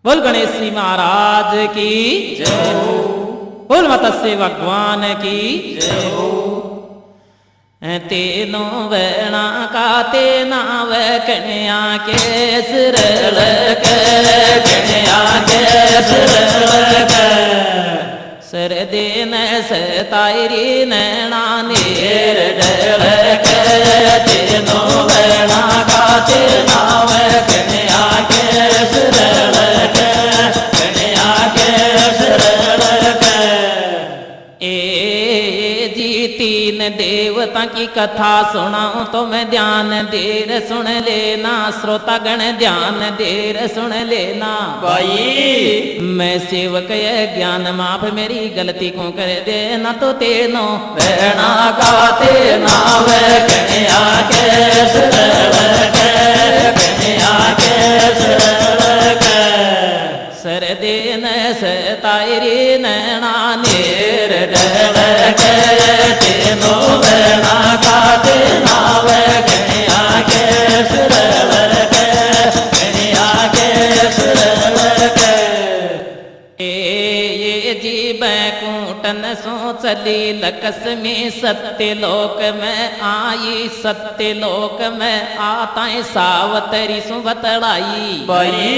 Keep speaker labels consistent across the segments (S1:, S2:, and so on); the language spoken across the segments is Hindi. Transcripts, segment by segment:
S1: बोल गणेश जी महाराज की
S2: जय हो।
S1: बोल मत्स्य भगवान की
S2: जय हो।
S1: तेनों वेणा का तेना वे कन्या के सरल के कन्या के सरल के सर दिन सतायरी नैना नीर डल के तेनों वेणा का तेना वे कन्या के सरल के कन्या के सरल के तीन देवता की कथा सुनाऊं तो मैं ध्यान देर सुन लेना श्रोता गण ध्यान देर सुन लेना
S2: भाई
S1: मैं सेवक ये ज्ञान माफ मेरी गलती को कर देना तो तेनो वेणा गाते ना वे कन्या के सरल के कन्या के सरल के सर दिन सतायरी नैना नीर डल के तेनो वेणा गाते ना वे कन्या के सरल के कन्या के सरल के ये जी बैकुंठन सो चली लक्ष्मी सत्यलोक में आई सत्यलोक में आता सावतरी सु बतड़ाई
S2: भाई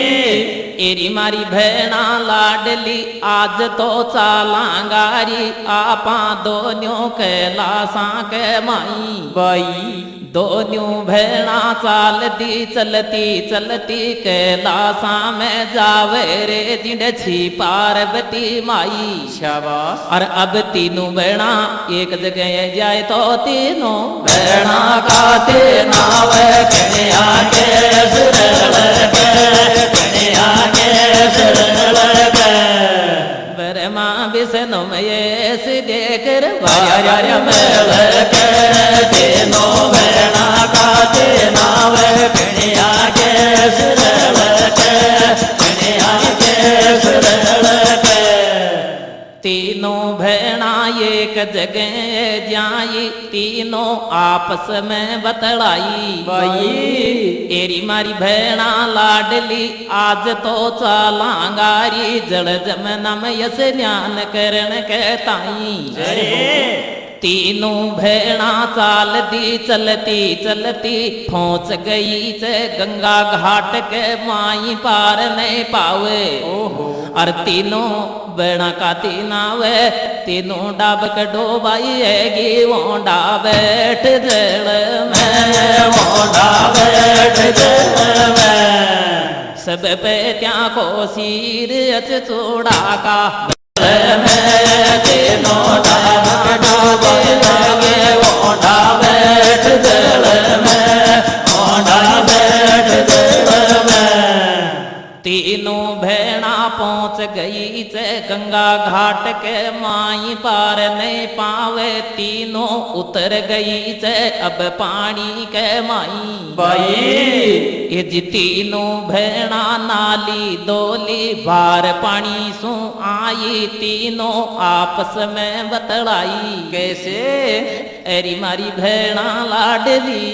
S1: एरी मारी भेणा लाडली आज तो चालांगारी आपा दोन्यों कैलासा के माई
S2: भाई
S1: दोन्यों भेणा चालती चलती चलती कैलासा में जावे रे जिंड छी पार्वती माई
S2: शाबाश।
S1: और अब तीनों भेणा एक जगह जाए तो तीनों भेणा गाते नाव कन्या के सरल के कन्या के सरल के ब्रह्मा विष्णु महेश देकर भाया मेल के तीनों भेणा गाते नाव कन्या के सरल के कन्या के सरल के तीनों भेणा एक जगह जाई तीनों आपस में बतड़ाई
S2: भाई
S1: एरी मारी भेणा लाडली आज तो चालांगारी जल जमना में यस ध्यान करण कहताई तीनों भेणा चालती चलती चलती पहुंच गई से गंगा घाट के माई पार नहीं पावे और तीनों भेणा का तीना वे तीनों डाब के डोबाई हैगी वोंडा बैठ जल में वोंडा बैठ जल में सब पे त्या को सिर अच चूड़ा का तीनों डाब के डोबाई हैगी वोंडा बैठ जल में वोंडा बैठ जल में तीनों भेणा पहुंच गई से गंगा घाट के माई पार नहीं पावे तीनों उतर गई से अब पानी के माई
S2: भाई
S1: ये जी तीनों भेणा नाली डोली बार पानी सु आई तीनों आपस में बतड़ाई
S2: कैसे
S1: एरी मारी भेणा लाडली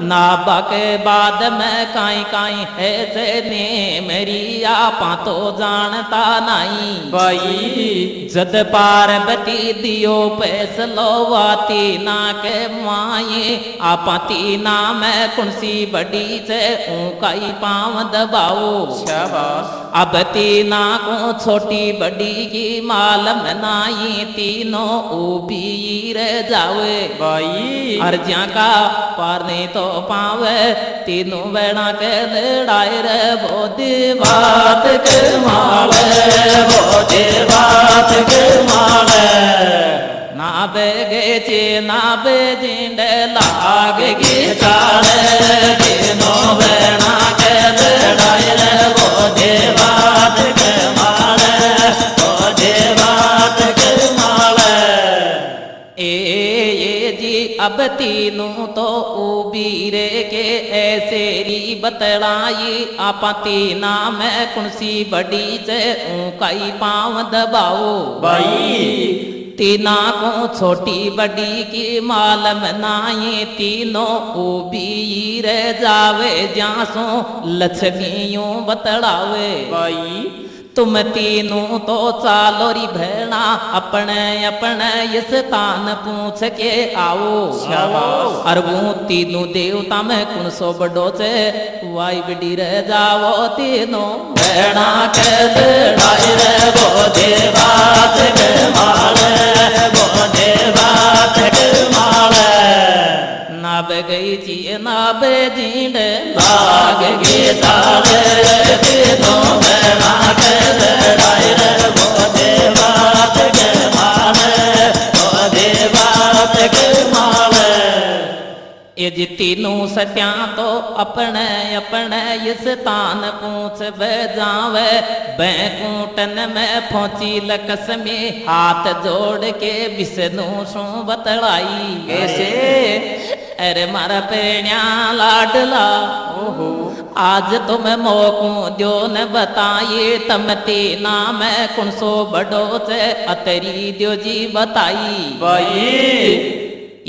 S1: नाबा के बाद में काई काई है से ने मेरी आपा तो जानता नहीं
S2: भाई
S1: जद पार्वती दियो फैसलो वाती ना के माये आपा तीना में कुंसी बड़ी से ऊंकाई पाँव दबाओ
S2: शाबाश।
S1: अब तीना को छोटी बड़ी की मालम नाई तीनों ऊबी रह जावे
S2: भाई
S1: अर्जिया का पार नहीं तो पावे तीनों बेड़ा के लड़ाई रे बोधी बात के माले बोधी बात के माले ना बेगे चे ना बेजिंड लागेगी चाले तीनों बेड़ा के लड़ाई रे बोधी बात के माले बोधी बात के माले ये जी अब तीनों तो उबीरे के ऐसे री बतड़ाई आपा तीना में कुंसी बड़ी से ऊंकाई पाँव दबाओ
S2: भाई
S1: तीना को छोटी बड़ी की मालम नाये तीनों उबी रह जावे जासो लक्ष्मियों बतड़ावे
S2: भाई
S1: तुम तीनों तो चालो री भेड़ा अपने अपने इस तान पूछ के आओ
S2: शाबाश।
S1: और वो तीनों देवता में कौन सो बड़ो से वाई बिडी रह जाओ तीनों भेड़ा के लड़ाई रे वो देवात के माले वो देवात के माले नाब गई जी नाब जींड लाग गे ताले तीनों भेड़ा के लड़ाई रे वो देवात के माले वो देवात के माले ये जी तीनों सत्या तो अपने अपने इस तान पूछ बजावे बैकुंठन में पहुंची लकस में हाथ जोड़ के विष्णु सो बतलाई कैसे अरे मारा पेण्या लाडला ओहो आज तुम मोको दो न बताइए तम तीना में कौन सो बड़ो से अतरी द्यो जी बताई
S2: भाई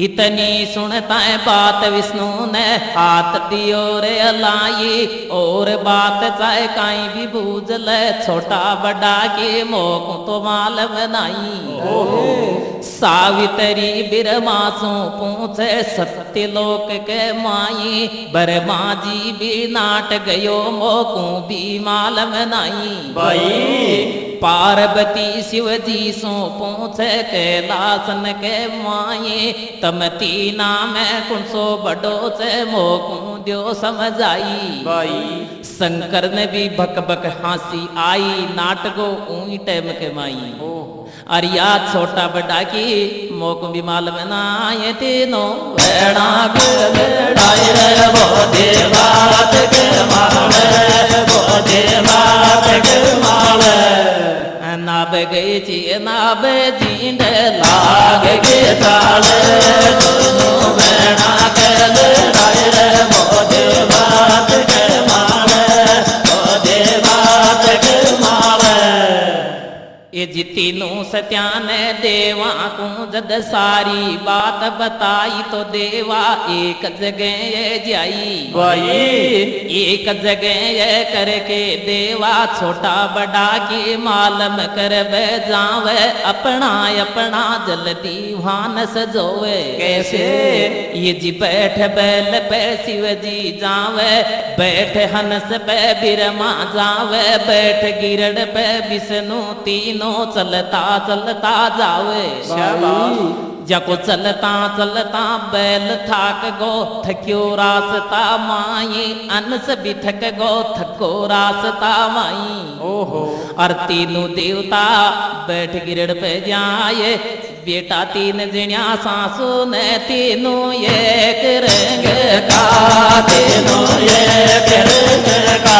S1: इतनी सुनता है बात विष्णु ने हाथ दियो रे लाई और बात चाहे काई भी बूझ ले छोटा बड़ा के मोको तो मालूम नहीं सावित्री बिरमासों पूछे सत्यलोक के माई बरमा जी भी नाट गयो मोको भी मालूम नहीं
S2: भाई
S1: पार्वती शिव जी सो पूछे कैलासन के माये तम तीना में कौन सो बड़ो से मोकू द्यो समझाई
S2: भाई
S1: शंकर ने भी भक भक हंसी आई नाटको ऊई टाइम के माई और याद छोटा बड़ा की मोक भी मालूम ना ये तीनों भेड़ा के लड़ाई रे वो देवात के माले वो देवात के माले नाब गई ची नाब जींड लाग के ताले दोनों भेड़ा के लड़ाई रे वो देवात के माले वो देवात के माले ये जी तीनों सत्या ने देवा को जद सारी बात बताई तो देवा एक जगह ये जाई
S2: भाई
S1: एक जगह ये करके देवा छोटा बड़ा की मालूम कर जावे अपना अपना जल्दी भान सजोवे
S2: कैसे
S1: ये जी बैठ बैल पे शिव जी जावे बैठ हंस पे बिरमा जावे बैठ गिरड़ पे विष्णु तीनों चलता चलता जावे
S2: शाबाश।
S1: जको चलता चलता बैल थाक गो थक्यो रास्ता माई अनस भी थक गो थको रास्ता माई
S2: ओहो
S1: और तीनों देवता बैठ गिरड़ पे जाए बेटा तीन जणिया सासू ने तीनों एक रंग का तीनों एक रंग का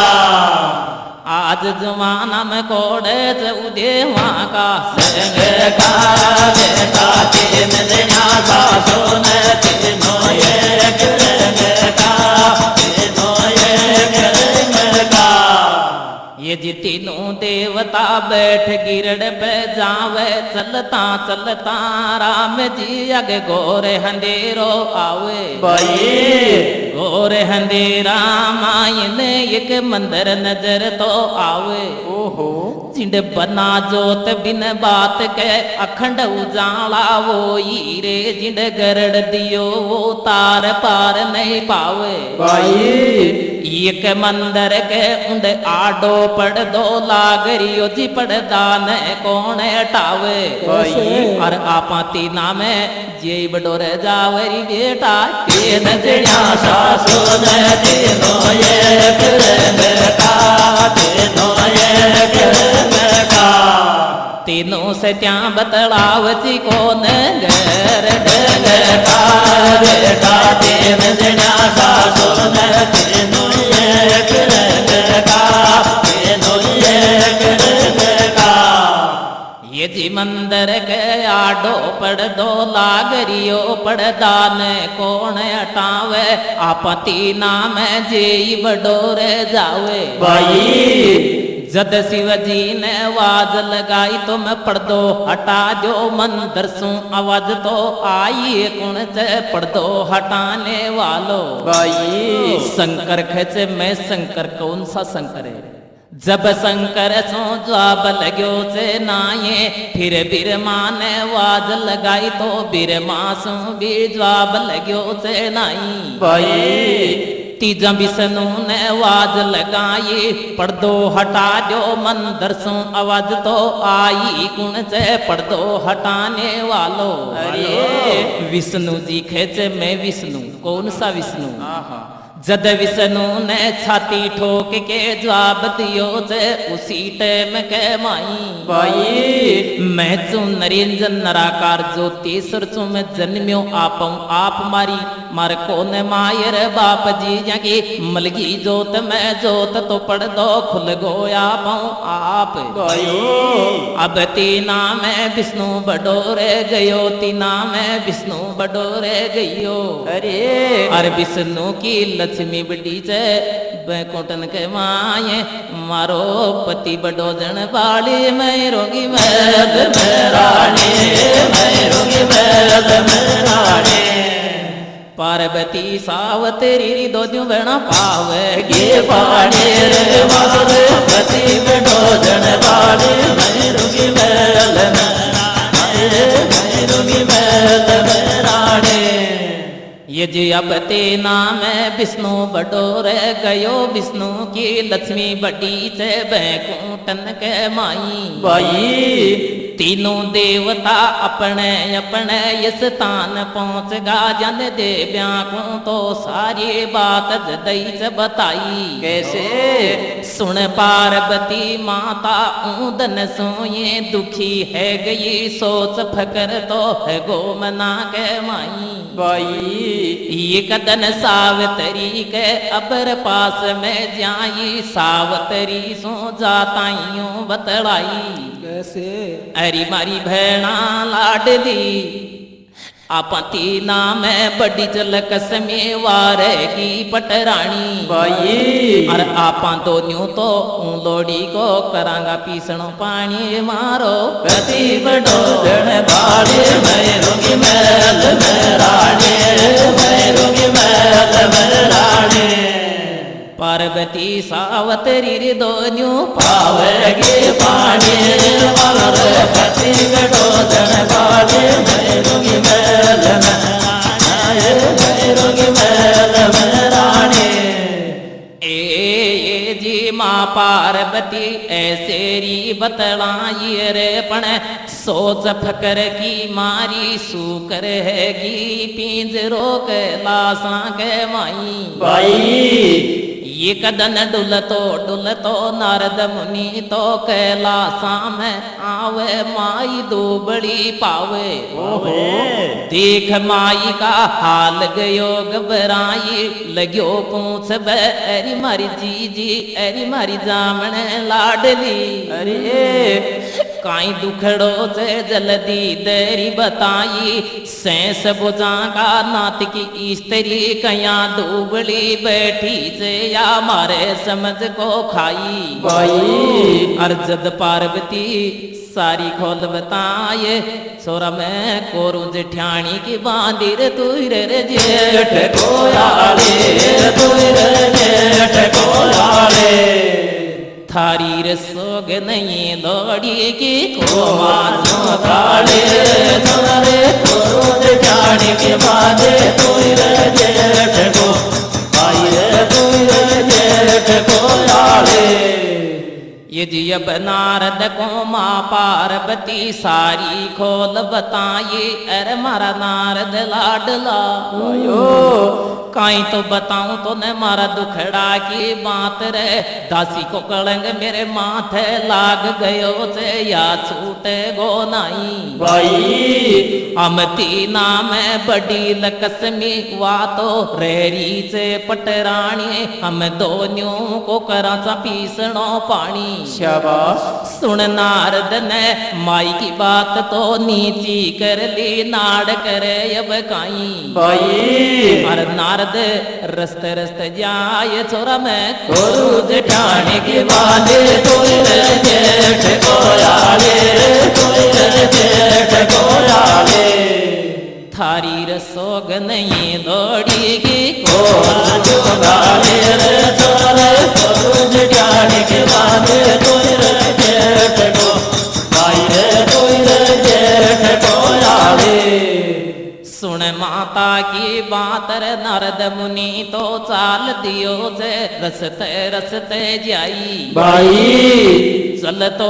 S1: आज जमाना में कोड़े देवा का संग का बेटा तीन जणिया सासू ने तीनों एक रंग का तीनों एक रंग का ये जी तीनों देवता बैठ गिरड़ पे जावे चलता चलता राम जी अगे गोरे अंधेरो आवे
S2: भाई
S1: गोरे अंधेरा मायन एक मंदिर नजर तो आवे
S2: ओहो
S1: जिंद बना जोत बिन बात के अखंड उजाला वो हीरे जिंद गरड़ दियो वो तार पार नहीं पावे
S2: भाई
S1: एक मंदिर के उंड आडो पड़ दो लागरियो जी पड़दा ने कौन हटावे और आपा तीना में जे बडोर जावरी बेटा तीन जणिया सासू ने तीनों एक रंग का तीनों एक रंग का तीनों से त्या बतलावची कौन घर ढंग का बेटा तीन जणिया सासू ने तीनों एक रंग का तीनों एक रंग का ये जी मंदिर के आडो पड़ दो लागरियो पड़दा ने कौन हटावे आपती नाम जे बडोरे जावे
S2: भाई
S1: जद शिव जी ने आवाज लगाई तो मैं पर्दो हटा दो मंदिर सू आवाज तो आई कौन से पर्दो हटाने वालों
S2: भाई
S1: शंकर खेचे मैं शंकर कौन सा शंकर है जब शंकर सो जवाब लगो से नाये फिर बिरमा ने आवाज लगाई तो बिरमा सो भी जवाब लगो से नाई
S2: भाई
S1: तीजा विष्णु ने आवाज लगाई पर्दो हटा दो मंदिर सो आवाज तो आई कौन से पर्दो हटाने वालों
S2: अरे
S1: विष्णु जी खेचे मैं विष्णु कौन सा विष्णु
S2: आहा
S1: जद विष्णु ने छाती ठोक के जवाब दियो से उसी टाइम के माई
S2: भाई
S1: मैं चू नरेंद्र नराकार ज्योति सरसों में जन्म्यो आपऊ आप मारी मार कौन मायर बाप जी जाके मलगी जोत में जोत तो पढ़ दो खुल गोया पाऊं आप अब तीना में विष्णु बडोरे गयो तीना में विष्णु बडोरे गयो
S2: अरे
S1: विष्णु की लक्ष्मी बड़ी से बैकुंठन के माये मारो पति बडो जन बाड़ी मैं रोगी मैद में रानी मैं रोगी मैद में रानी पार्वती सावतरी दो द्यू बना पावेगी बाड़ी रे मारे पति बडो जन बाड़ी मैं रोगी मैद में रानी मैं रोगी मैद में रानी ये जी अब तेना में विष्णु बडोरे गयो विष्णु की लक्ष्मी बड़ी से बैकुंठन के माई
S2: भाई
S1: तीनों देवता अपने अपने इस स्थान पहुंच गा जन देव्या को तो सारी बात जदई से बताई
S2: कैसे
S1: सुन पार्वती माता ऊदन सोये दुखी है गई सोच फकर तो है गोमना के माई
S2: भाई
S1: ये कदन सावतरी के अबर पास में जाई सावतरी सो जाताइयों बतलाई
S2: कैसे
S1: अरी मारी भेणा लाडली आपती नाम बड़ी चलक में वारे की पटरानी
S2: भाई
S1: और आपा तो न्यू तो लोड़ी को करांगा पीसणो पानी मारो
S2: पति बडो जन बाड़ी मैं रोगी मैल में रानी मैं रोगी मैल में रानी
S1: पार्वती सावतरी रे दोन्यू
S2: पावेगी पानी मगर पति बडो जन बाड़ी मैं रोगी मैल में रानी मैं रोगी मैल में रानी
S1: ए जी माँ पार्वती ऐसे री बतलाई रे पण सोच फकर की मारी सूकर हैगी पिंजरो के लासा के माई
S2: भाई
S1: ये कदन डुलतो नारद मुनि तो कैलासा में आवे माई दो बड़ी पावे देख माई का हाल गयो घबराई लगयो पूछ बे अरी मारी जी अरी मारी जामण लाडली
S2: अरे
S1: काई दुखड़ो से जल्दी देरी बताई सैंस बुझा का नात की स्त्री कया दुबली बैठी से या मारे समझ को खाई
S2: भाई
S1: अर्जद पार्वती सारी खोल बताए सोरा मैं कोरू जेठानी की बांधी रे तू रे जेठ
S2: कोयाले तू रे जेठ कोयाले
S1: थारी रे सोग नहीं लोड़ी की
S2: को मानो काले तोरे कोरू जेठानी की बांधे तू रे जेठ को भाई रे तू रे जेठ कोयाले
S1: ये जी अब नारद को माँ पार्वती सारी खोल बताई अरे मारा नारद लाडला काई तो बताऊं तो न मारा दुखड़ा की बात रे दासी को कलंग मेरे माथे लाग गयो से या छूटे गो नाई
S2: भाई
S1: अमती नाम बड़ी लकस्मी वा तो रेरी से पटरानी हम दोनों को करा सा पीसणो पानी
S2: शाबाश
S1: सुन नारद ने माई की बात तो नीची कर ली नाड़ करे अब काई
S2: भाई
S1: और नारद रस्ते रस्ते जाए छोरा मैं
S2: कोरू जेठानी की बांधे तू
S1: थारी रसोग नहीं दौड़ीगी
S2: को आजो गाले रे छोरे सूरज जाने के बाद कोई रे जेठ को भाई रे कोई रे जेठ को आवे।
S1: सुन माता की बात रे नारद मुनि तो चाल दियो से रसते रसते जाई
S2: भाई
S1: चल तो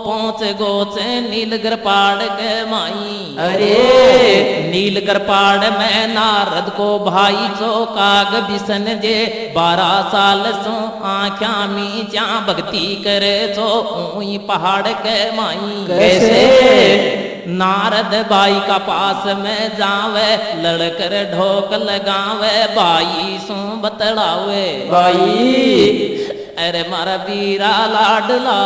S1: पहुँच गोचे नीलगर पहाड़ के माई।
S2: अरे
S1: नीलगर पहाड़ में नारद को भाई चो काग बिसन जे 12 साल सो आख्या मी जा भक्ति करे चो ऊई पहाड़ के माई।
S2: कैसे
S1: नारद भाई का पास में जावे लड़कर ढोक लगावे भाई सो बतलावे
S2: भाई
S1: अरे मारा बीरा लाडला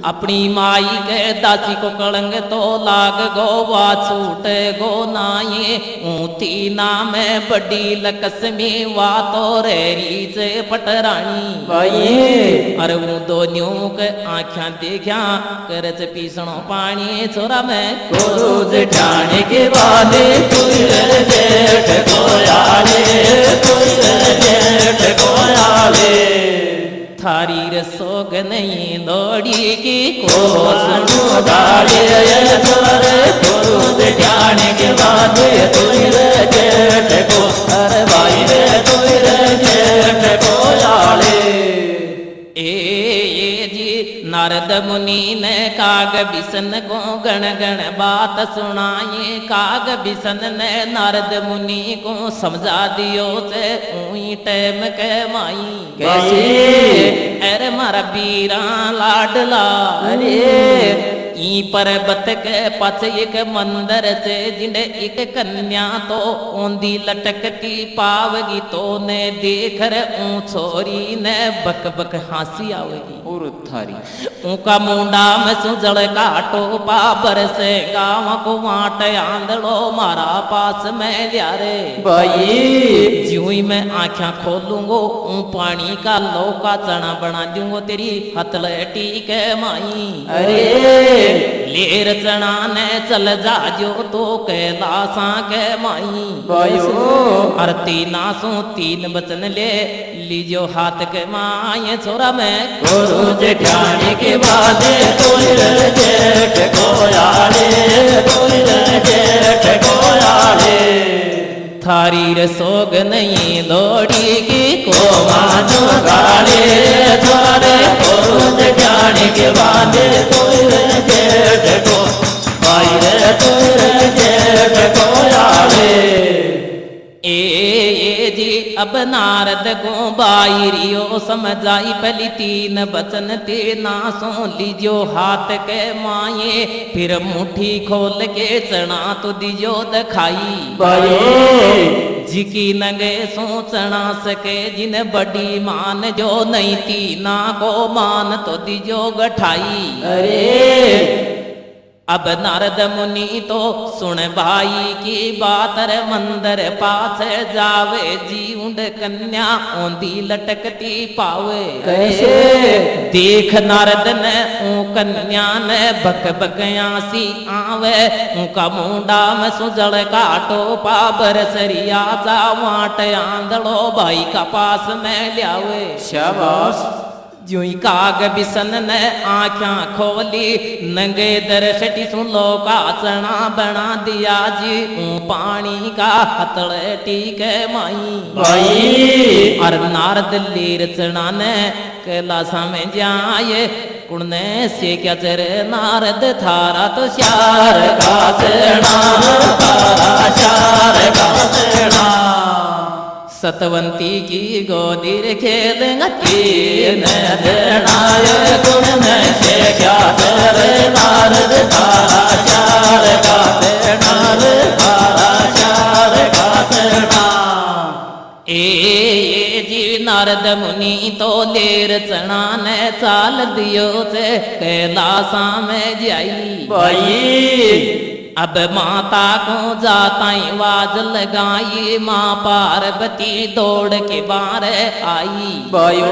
S1: अपनी माई के दासी को कलंग तो लाग गो वा छूटे गो नाये ऊती नाम बड़ी लक्ष्मी वा तो रेरी से पटरानी
S2: भाई
S1: अरे वो दोनों के आँखा देखा कर पीसणो पानी छोरा में
S2: गुरु जाने के बाद कोई रे जेठ को आवे कोई रे जेठ को आवे।
S1: थारी रसोग नहीं दौड़ी की
S2: को सुनो गाले रे छोरे गुरु जाने के बाद कोई रे जेठ को अरे भाई रे कोई रे जेठ को आवे।
S1: ए जी नारद मुनि ने काग बिसन को गण गण बात सुनाई। काग बिसन ने नारद मुनि को समझा दियो से ऊई टाइम के माई।
S2: कैसे
S1: अरे मारा बीरा लाडला
S2: अरे
S1: ई पर्वत के पास एक मंदिर से जिन्हें एक कन्या तो ओंदी लटकती पावगी तो ने देख रे ऊं छोरी ने बक बक हंसी आवेगी।
S2: और थारी
S1: ऊका मुंडा में सुजड़ काटो पाबर से गाँव को वाट आंधड़ो मारा पास में लिया रे
S2: भाई
S1: ज्यों ही मैं आँखें खोलूंगो ऊं पानी का लौका चना बना दूंगो तेरी हथलटी के माई।
S2: अरे
S1: लेर चना ने चल जाजो तो कैलासा के माई।
S2: भाइयों
S1: और तीनासों 3 बचन ले लीजो हाथ के माए छोरा में
S2: गुरु जाने के बाद कोई रे जेठ को आवे कोई रे जेठ को आवे।
S1: थारी रसोग नहीं दौड़ी की
S2: को मानो गाले छोरे गुरु जाने के बाद कोई रे जेठ को भाई रे कोई रे जेठ को आवे।
S1: ए जी अब नारद को बाईरियो समझाई पहली 3 बचन ते नासों लीजो हाथ के माये फिर मुट्ठी खोल के चना तो दीजो दिखाई।
S2: भाई
S1: जिकी नगे सोचना सके जिन बड़ी मान जो नहीं थी ना को मान तो दीजो गठाई।
S2: अरे
S1: अब नारद मुनि तो सुन भाई की बात रे मंदिर पास जावे जी उंड कन्या ओंदी लटकती पावे।
S2: कैसे
S1: देख नारद ने ऊ कन्या ने बक बकयासी आवे ऊका मुंडा में सुजड़ काटो पाबर सरिया जा वाट आंधड़ो भाई का पास में ल्यावे।
S2: शाबाश
S1: ज्यों ही काग बिसन ने आँखा खोली नंगे दरसटी सुन लो का चना बना दिया जी पानी का हथलटी के माई।
S2: भाई
S1: और नारद लीर चना ने कैलासा में जाए कुड़ने से क्या चरे नारद थारा तो श्यार का चना
S2: तारा चार का चना
S1: सतवंती की गोदी खेलेंगा
S2: तीन देनाय गुण में से क्या तेरे नारद तारा चार का नार तारा चार का तेना।
S1: ए जी नारद मुनि तो लेर चना ने चाल दियो से कैलासा में जाई।
S2: भाई
S1: अब माता को जाताई वाज लगाई, माँ पार्वती दौड़ के बार आई।
S2: बायो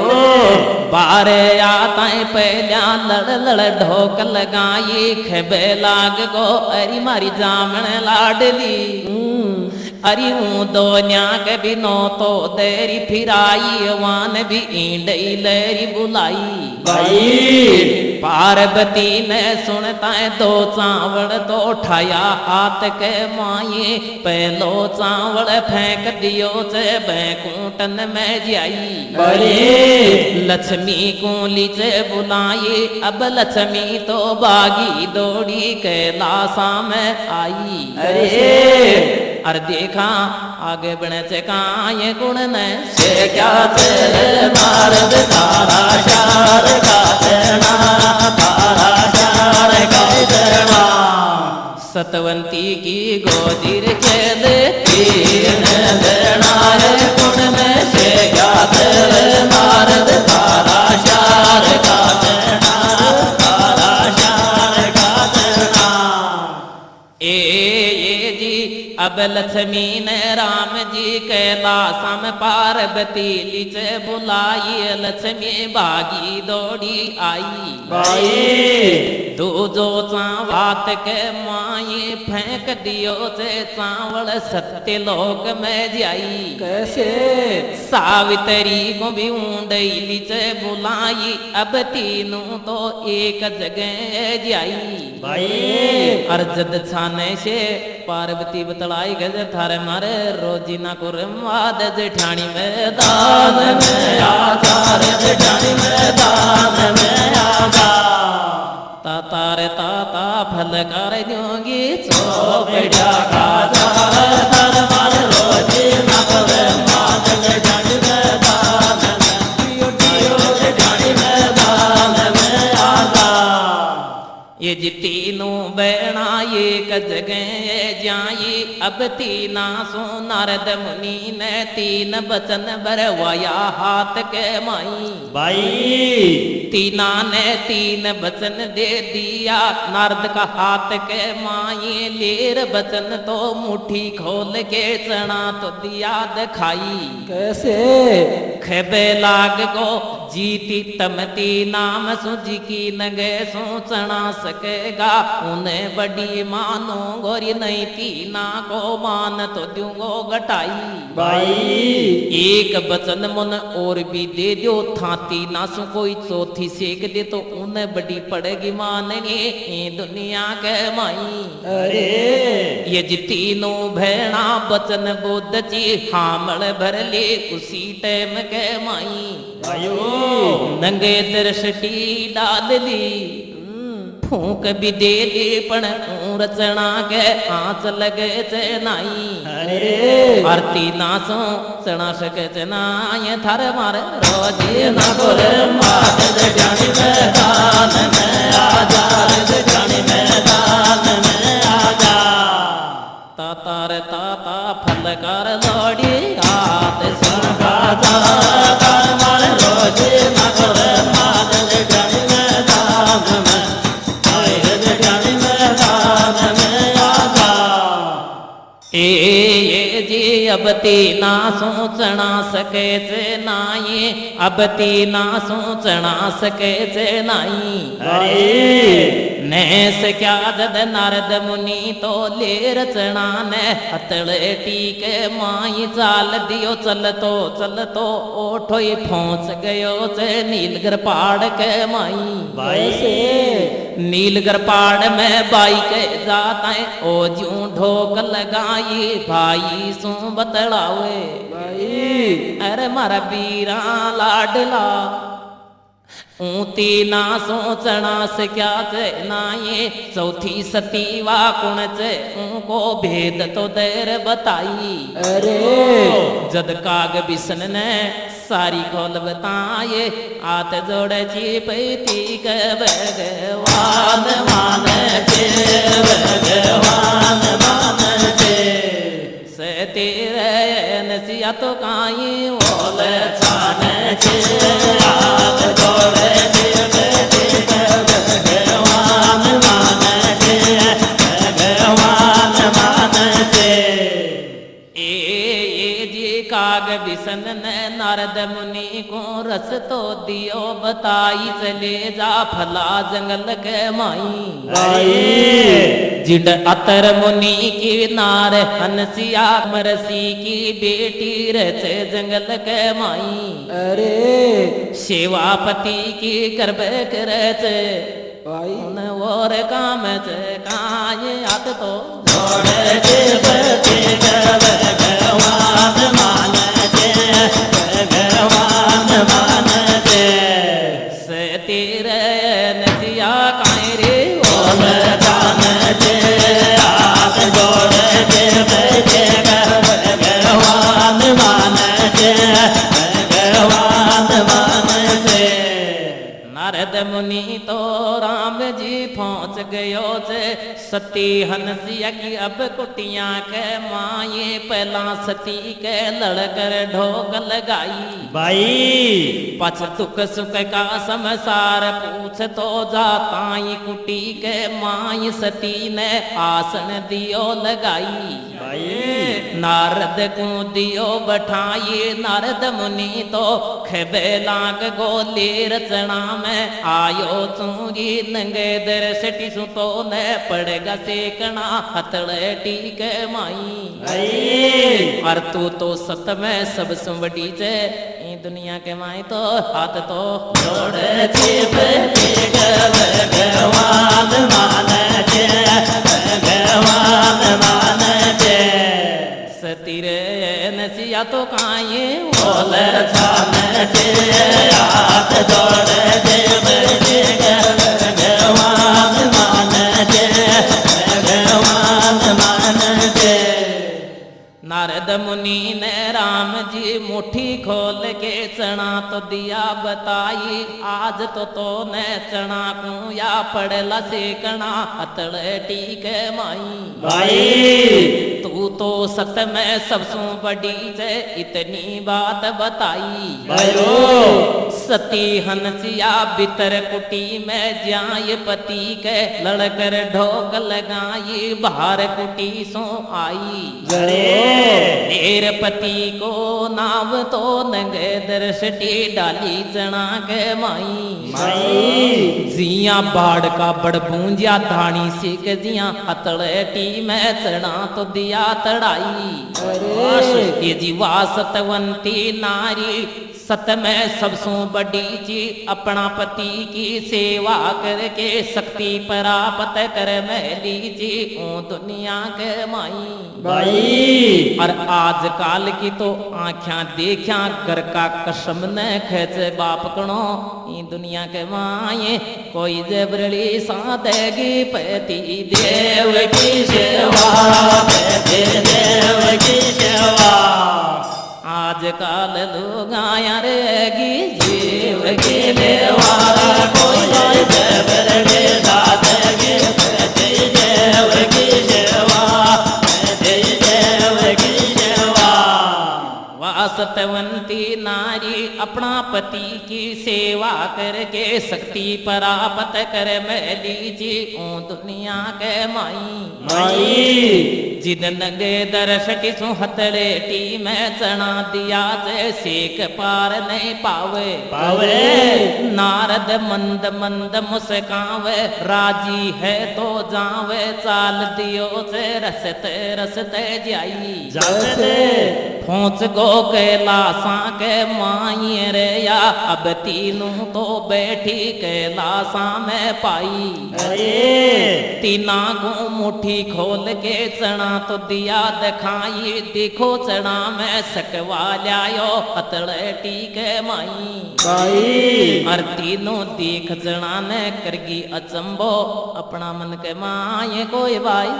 S1: बार आताई पहला लड़ लड़ ढोक लगाई, खेबे लाग गो अरी मारी जामन लाडली। अरे दो न्याक भी नो तो देरी फिराई, वान भी ईंडई लेरी बुलाई।
S2: भाई
S1: पार्वती ने सुनता है दो चावल तो उठाया हाथ के माये, पहलो चावल फेंक दियो से बैकुंठन में जाई।
S2: भाई
S1: लक्ष्मी को लीचे बुलाई, अब लक्ष्मी तो बागी दौड़ी कैलासा में आई। अरे देखा आगे बढ़े से काये गुण ने
S2: से क्या तेरे नारद तारा शार का देना, तारा शार का देना।
S1: सतवंती की गोदीर खेद
S2: तीन देना है गुण में, से क्या तेरे नारद तारा शार का देना, तारा शार का देना।
S1: ये जी अब लक्ष्मी ने राम जी कैलाश में पार्वती लीचे बुलाई, लक्ष्मी बागी दौड़ी आई।
S2: भाई
S1: दो जो चावत के माये फेंक दियो से चावल सत्य लोक में जाई।
S2: कैसे
S1: सावित्री को भी ऊंडई लीचे बुलाई, अब तीनों तो एक जगह जाई।
S2: भाई
S1: अर्जद छाने से पार्वती बतलाई गज थारे मारे रोजी ना कुर माद जेठानी मैदान में
S2: आजा रे जेठानी मैदान में आजा।
S1: तातारे ताता फल कर जोगी
S2: बेटा का तार मार रोजी ना कुर माद जेठानी मैदान में, दियो जेठानी मैदान में आजा।
S1: ये जी तीनों बहना एक जगह जाई, अब तीना सो नारद मुनि ने तीन बचन बरवाया हाथ के माई।
S2: भाई
S1: तीना ने तीन बचन दे दिया, नारद का हाथ के माई लेर बचन तो मुट्ठी खोल के चना तो दिया दिखाई।
S2: कैसे
S1: खेबे लाग गो जीती तमती नाम सुजी की नगे सोचना सकेगा, उन्हें बड़ी मानो गोरी नहीं तीना को मान तो दूंगो घटाई।
S2: भाई
S1: एक बचन मन और भी दे दो, था तीना सु कोई चौथी सेक दे तो उन्हें बड़ी पड़ेगी मानने दुनिया के माई।
S2: अरे
S1: ये जी तीनों भेड़ा बचन बुद्ध ची हामल भर ले उसी टाइम के माई।
S2: भाइयों
S1: नंगे दृष्टि डाल ली, फूक भी दे ली पण रचना के आँच लगे चनाई।
S2: अरे
S1: आरती नासो चना सके चनाए थार मार रोजी
S2: ना बोल मात जेठानी मैदान में आजा, जेठानी मैदान में आजा।
S1: तातार ताता फल कर लौड़ी हाथ सुन
S2: गाता तार मार रोजी ना बोल मात जेठानी मैदान में, जेठानी मैदान में आजा।
S1: ये जी अब तीना सोचना सके से नाई, अब तीना सोचना सके से नाई।
S2: अरे
S1: नैस क्या जद नारद मुनि तो ले रचना ने हथड़े टीके माई चाल दियो चल तो ओठो ही पहुंच गयो से नीलगर पहाड़ के माई।
S2: भाई से
S1: नीलगर पहाड़ में बाई के जाता है ओ ज्यों ढोक लगाई, भाई सू बतलावे।
S2: भाई
S1: अरे मारा बीरा लाडला ऊती ना सोचना से क्या से नाये, चौथी सती वा कुण से उनको भेद तो देर बताई।
S2: अरे
S1: जद काग बिसन ने सारी खोल बताए, आत जोड़े ची पैती के भगवान मान के,
S2: भगवान मान के।
S1: से तेरे नसिया तो काई बोल
S2: छान के हाथ जोड़े भगवान मान के, भगवान
S1: रस तो दियो बताई चले जा फला जंगल के माई
S2: भाई
S1: जिड अतर मुनि की नार हंसिया मरसी की बेटी रचे जंगल के माई
S3: अरे
S1: सेवापति की करब करचे
S3: भाई
S1: उन और काम चे काये आत तो
S2: जोड़े देवते भगवान मान जे भगवान मान जे
S1: से तेरे नदिया काई रे
S2: ओम जान जे हाथ जोड़े देवते भगवान मान जे भगवान मान जे
S1: नारद मुनि तो राम जी पहुंच गयो जे सती हंसिया की अब कुटिया के माये पहला सती के लड़कर ढोक लगाई
S2: भाई
S1: पछ दुख सुख का समसार पूछ तो जाताई कुटी के माई सती ने आसन दियो लगाई
S2: भाई
S1: नारद को दियो बठाई नारद मुनि तो खेबे लाग गोली रचना में आयो चूंगी नंगे दर सटी सु तो न पड़ेगा सेकना हथड़े टीके माई
S2: भाई
S1: और तू तो सत में सब सुबड़ी जे ई दुनिया के माई तो हाथ तो
S2: जोड़े भगवान मान जे भगवान मान जे
S1: सती रे नसिया तो काये
S2: बोल जान जे हाथ जोड़े भगवान मान जे भगवान मान जे
S1: नारद मुनि ने राम जी मुट्ठी खोल के चना तो दिया बताई आज तो ने चना को या पड़ला सेकना हथड़े टीके माई
S2: भाई
S1: तू तो सत में सबसु बड़ी जे इतनी बात बताई
S2: भयो
S1: सती हंसिया बितर कुटी में जाय पति के लड़कर ढोक लगाई बाहर कुटी सो आई ढेर पति को नाव तो नंगे दर्शटी डाली चना के माई जिया बाढ़ का बड़ पूंजिया धानी सीख जिया हथड़े टी में चना तो दिया तड़ाई ये जीवा सतवंती नारी सत में सबसों बड़ी जी अपना पति की सेवा करके शक्ति प्राप्त कर मैली जी ओ दुनिया के माई
S2: भाई
S1: और आज काल की तो आँखियां देखा घर का कसम न खेचे बाप कणो ई दुनिया के माए कोई जबरली सादेगी पति
S2: देव की सेवा देव की सेवा
S1: आज काल लोग आया रेगी जीव
S2: की लेवा कोई जबरली सादेगी देव की सेवा देव की सेवा
S1: वासतवंती नारी अपना पति की सेवा करके शक्ति प्राप्त कर मैली जी ओ दुनिया के माई जिद नगे दर्शटी सु हथड़े टी में चना दिया जे सेक पार नहीं पावे नारद मंद मंद मुस्कावे राजी है तो जावे चाल दियो से रसते रसते जाई पहुंच गो कैलासा के माई रे या अब तीनों तो बैठी कैलासा में पाई तीना को मुट्ठी खोल के चना तो दिया दिखाई देखो चना में सकवा लायो हथड़े टीके माई और तीनों देख चना ने करगी अचंबो अपना मन के माए कोई भाई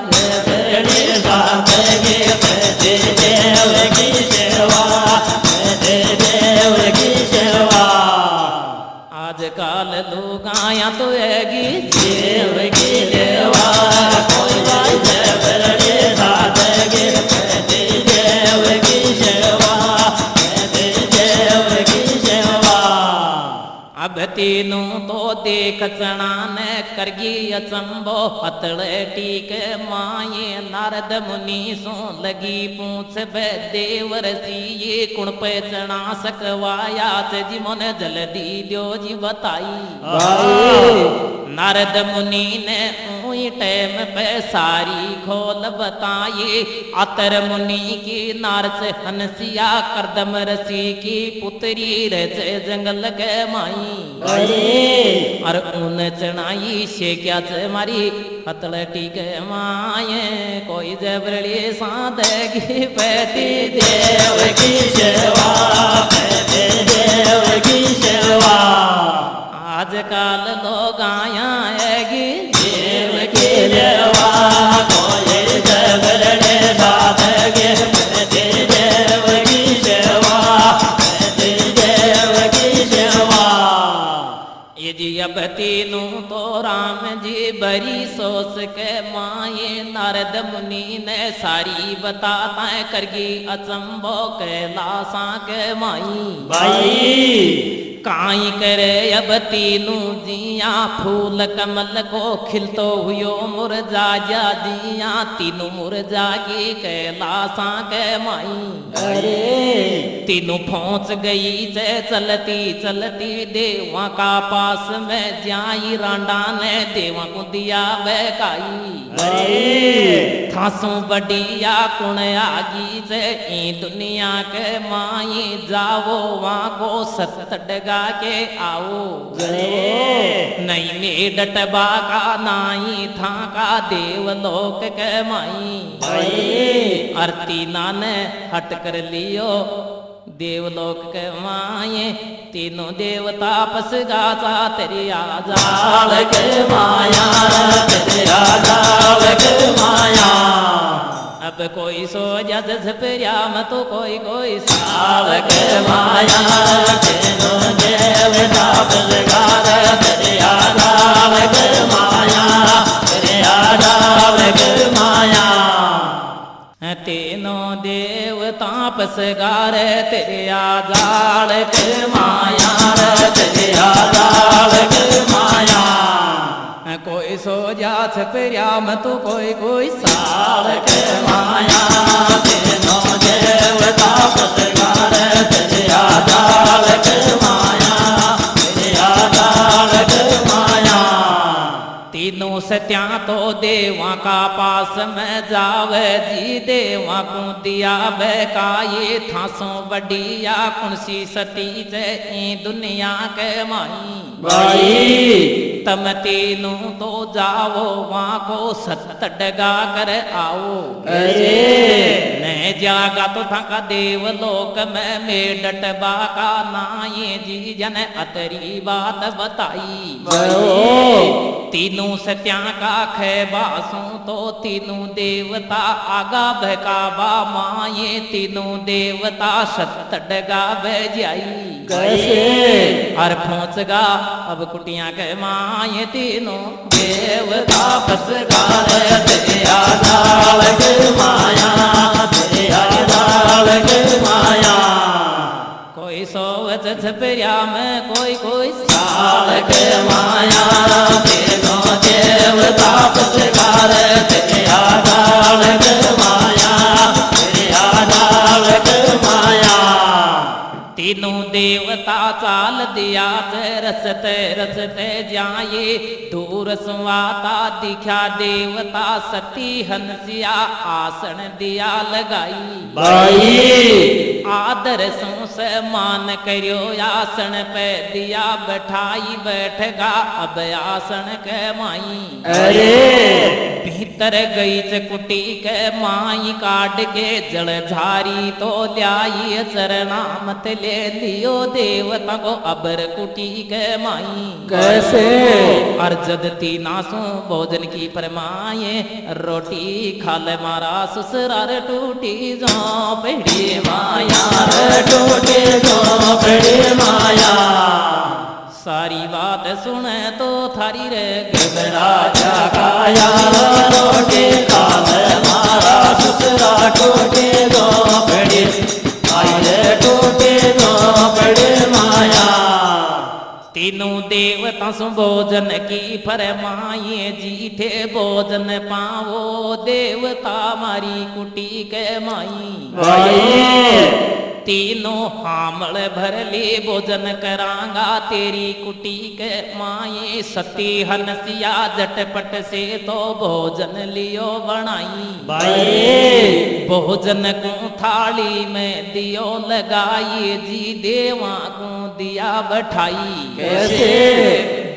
S1: आज काल लोग आया तो ऐगी देव की देवा कोई भाई अब तीनू तो देख चना ने करगी अचंबो हतड़े टीक माये नारद मुनि सो लगी पूछ बे देवर सी ये कुण पे चना सकवाया जी मन जल्दी दियो जी बताई। नारद मुनि ने ऊई टाइम पे सारी खोल बताई। अतर मुनि की नारच हंसिया करदम रसी की पुत्री रचे जंगल के माई। और ऊन चढ़ाई से क्या मारी हतलटी के माए कोई जबरड़ी सादगी पैती देव की सेवा पैते देव की सेवा। आजकल लोग आएगी देव की सेवा कोई जबरड़ी सादगी पैते देव की सेवा पैते देव की सेवा। ये जी अब तीनू तो राम जी बरी सोच के माये नारद मुनि ने सारी बताता करगी अचंबो कैलासा के माई। काई करे अब तीनू जिया फूल कमल को खिलतो हुयो मुरझा जा जिया तीनू मुरझागी कैलासा के माई। तीनू पहुंच गई जे चलती चलती देवा का पास में जाई रांडा ने देवा को दिया बहकाई। थासू बढ़िया कुण आगी जे ई दुनिया के माई जावो वहां को सत डगा के आओ। नहीं में डटबा का नाई था का देवलोक के माई। आरती नाने हट कर लियो देवलोक के माये तीनों देवता पस गाता तेरी आजाल के माया तेरी आजाल के माया। अब कोई सो जद झपरियाम तो कोई कोई साल के माया तीनों देवता पस गाता तेरी आजाल के माया तेरी आजाल के माया। तीनों देवता पस गारे तेरे आजाल के माया तेरे आजाल के माया। कोई सो जा छपरियाम तो कोई कोई साल के माया तीनों देवता पस गारे तेरे आजाल के माया तेरे आजाल के माया। तीनों सत्या तो देवा का पास में जावे जी देवा को दिया बहकाये थासों बढ़िया कुणसी सती जे दुनिया के माई। तम तीनों तो जाओ वहां को सत डगा कर आओ। न जागा तो थका देवलोक में डटबा का नाये जी जन अतरी बात बताई। तीनों सत्या का खैबासों तो तीनों देवता आगा बहकाबा माये तीनों देवता सत डगा बह जाई। और पहुंचगा अब कुटिया के माये तीनों देवता बस गारे तेरे आजाल के माया तेरे आजाल के माया। कोई सोवत झपरिया में कोई कोई साल के माया तीनों देवता बस गारे तेरे आजाल के माया तेरे आजाल के माया। तीनों देवता चाल दिया रसते रसते जाए दूर सुवाता दिखा देवता सती हंसिया आसन दिया लगाई। आदर सो से मान करियो आसन पे दिया बैठाई बैठगा अब आसन के माई। भीतर गई चकुटी के माई काट के जड़ झारी तो ल्याई चरणामत ले लियो देवता को अबर कुटी के माई। कैसे अर्जद तीनासों भोजन की परमाए रोटी खाले मारा ससुरार टूटी जो पेड़ी माया टूटी जो पेड़ी माया। सारी बात सुने तो थारी रे राजा काया रोटी खाले मारा ससुरार टूटी जो पेड़ी टूटी जो पेड़ी माया। तीनों देवता सु भोजन की फरमाए जीठे भोजन पावो देवता मारी कुटी के माई
S2: भाई
S1: तीनों हामल भर ले भोजन करांगा तेरी कुटी के माए सती हनसिया झटपट से तो भोजन लियो बनाई
S2: भाई
S1: भोजन को थाली में दियो लगाई जी देवा को दिया बैठाई
S2: कैसे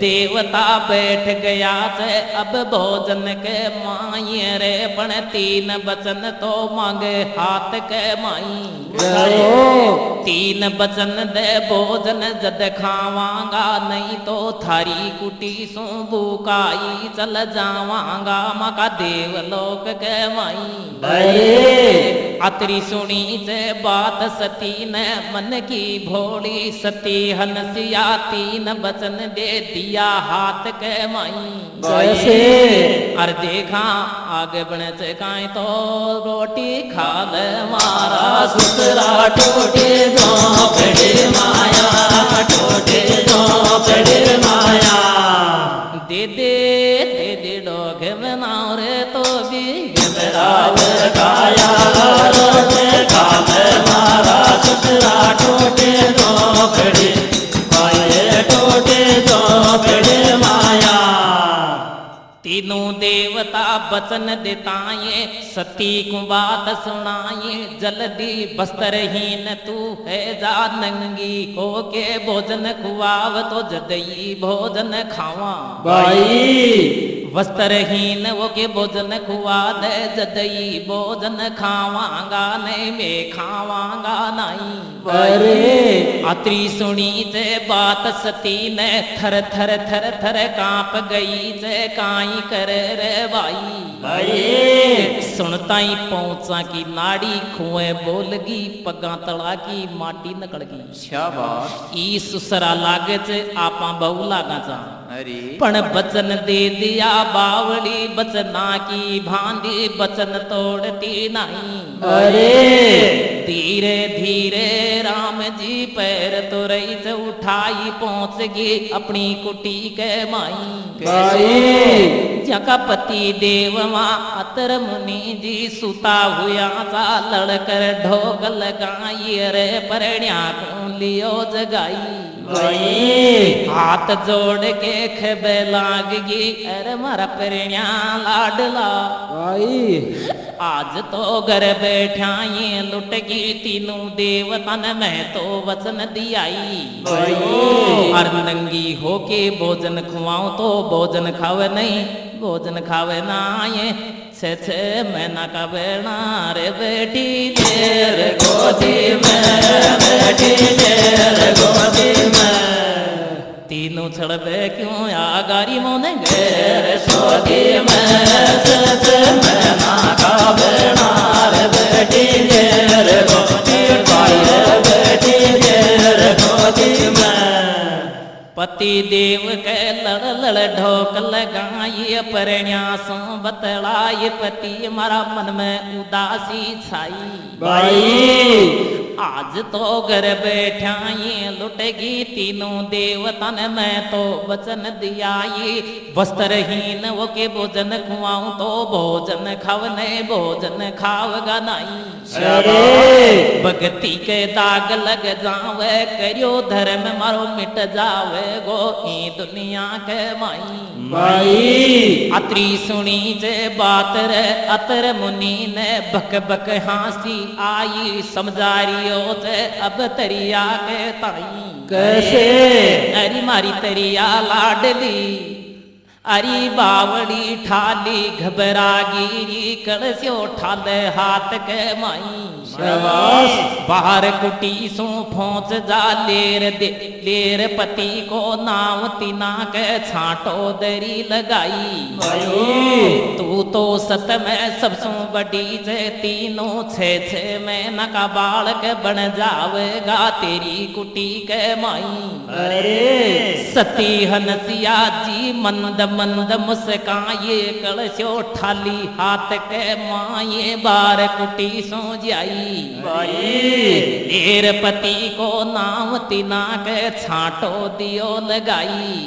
S1: देवता बैठ गया थे अब भोजन के माए रे पण तीन बचन तो मांगे हाथ के माई तीन बचन दे भोजन जद खावांगा नहीं तो थारी कुटी सो भूकाई चल जावांगा मका देवलोक के माई अतरी सुनी से बात सती ने मन की भोली सती हनसिया तीन बचन दे दिया हाथ के माई
S2: कैसे
S1: अर देखा आगे बढ़े से काई तो रोटी खा ले मारा
S2: ससुरा टोटे झोंपड़े माया टोटे झोंपड़े माया
S1: दे दे डोग बनाओ रे तो भी
S2: बराबर काया रोटे खा ले मारा ससुरा टोटे झोंपड़े माया टोटे झोंपड़े माया
S1: तीनों देवता बचन देताए सती को बात सुनाए जल्दी बस्तरहीन तू है जा नंगी हो के भोजन खुआव तो जदई भोजन खावा
S2: भाई
S1: वस्त्रहीन वो के भोजन खुआ दे जदई भोजन खावांगा नहीं मैं खावांगा नहीं
S2: अरे
S1: अत्री सुनी से बात सती ने थर थर थर थर कांप गई से काई करे रे भाई सुनता ही पहुंचा की नाड़ी खुए बोलगी पगा तड़ा की माटी नकड़ गई
S2: शाबाश
S1: ई सुसरा लागे से आपा बहु लागा चा
S2: अरे
S1: पण बचन दे दिया बावली बचना की भांदी बचन तोड़ती नहीं
S2: अरे
S1: धीरे धीरे राम जी पैर तो रही से उठाई पहुंच गई अपनी कुटी के माई
S2: भाई
S1: जका पति देव मां अतर मुनि जी सुता हुआ सा लड़कर ढोक लगाई रे परण्या को लियो जगाई
S2: भाई
S1: हाथ जोड़ के खबे लाग गई अरे मारा परण्या लाडला
S2: भाई
S1: आज तो घर बैठा ये लुट गई तीनों देवतन में तो वचन दियाई और नंगी होके भोजन खुआओ तो भोजन खावे नहीं भोजन खावे ना ये छे महीना का बेना रे बेटी देर गोदी में बेटी देर गोदी में तीनों छड़बे क्यों या गारी मोने घेर सोदी में छे महीना का बेना रे बेटी देर गोदी में बेटी देर गोदी में पति देव के लड़ लड़ ढोक लगाई परण्यासों बतलाई पति मारा मन में उदासी छाई
S2: भाई
S1: आज तो घर बैठा ये लुटेगी तीनों देवतन में तो वचन दियाई वस्त्रहीन वो के भोजन खुआऊं तो भोजन खावने भोजन खावगा नहीं भक्ति के दाग लग जावे करियो धर्म मारो मिट जावे गो ई दुनिया के माई अत्री सुनी जे बात रे अतर मुनि ने बक बक हासी आई समझारियो ते अब तरिया के ताई
S2: कैसे
S1: अरी मारी तरिया लाडली अरी बावड़ी ठाली घबरा गिरी कलस्यो ठाले हाथ के माई
S2: शाबाश
S1: बाहर कुटी सो पहुंच जा लेर पति को नाव तीना के छाटो दरी लगाई तू तो सत में सबसों बड़ी जे तीनों छे में नका बालक बन जावेगा तेरी कुटी के माई
S2: अरे
S1: सती हनसिया जी मंद मंद मुस्काए कलशो ठाली हाथ के माए बार कुटी सो जाई एर पति को नाम तीना के छाटो दियो लगाई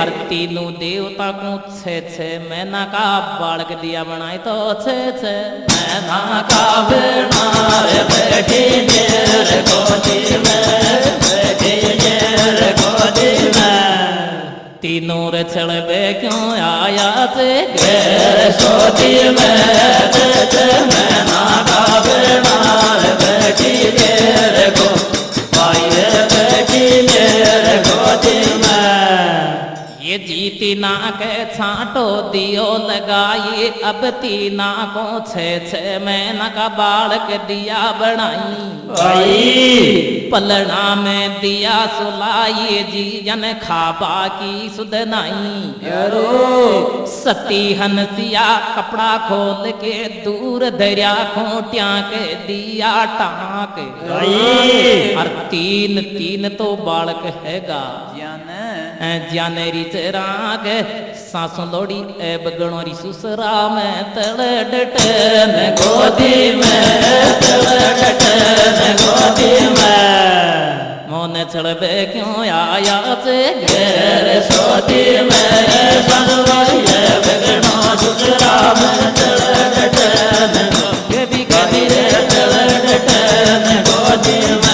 S1: और तीनों देवता को छे मैना का बालक दिया बनाई तो छे मैना का बनाए बैठी मेरे गोदी में बैठी मेरे गोदी में तीनों रचल बे क्यों आया थे घेर सोती में मैना का बनाए बैठी मेरे को पाए बैठी मेरे गोदी में ये जीती ना के छाटो दियो लगाई अब तीना को छे मैना का बालक दिया बनाई पलना में दिया सुलाई जी जन खाबा की सुधनाई सती हंसिया कपड़ा खोल के दूर दरिया खोटिया के दिया टाक और तीन तीन तो बालक हैगा जानेरी राग सासों लोड़ी एब गणोरी सुसरा में तड़ डटन गोदी में तड़ डटन गोदी में मोन चढ़बे क्यों आया से घेर सोती में एब गणो सुसरा में तड़ डटन गोदी में तड़ डटन गोदी में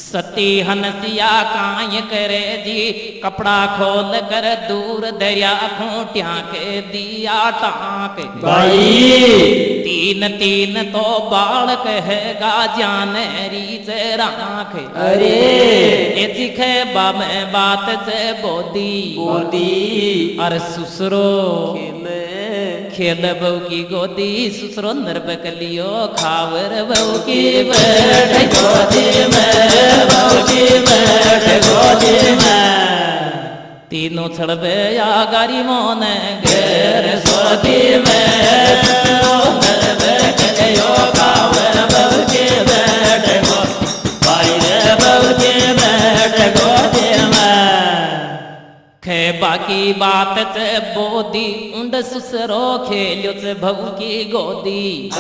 S1: सती हंसिया काय करे जी कपड़ा खोल कर दूर दरिया खोटिया के दिया टाक तीन तीन तो बालक हैगा जानेरी से राख ये दिखे में बात से बोदी और सुसरो खेल बहू की गोदी सुसरो नरबक लियो खावर बहू की बैठ गोदी में बहू की बैठ गोदी में तीनों छड़बे या गारी मोन घेर सोती में नरबक लियो खावर बहू की बैठ बहू की बैठ गोदी में खे बाकी बात से बोदी उंड सुसरो खेल्यो से भऊ की गोदी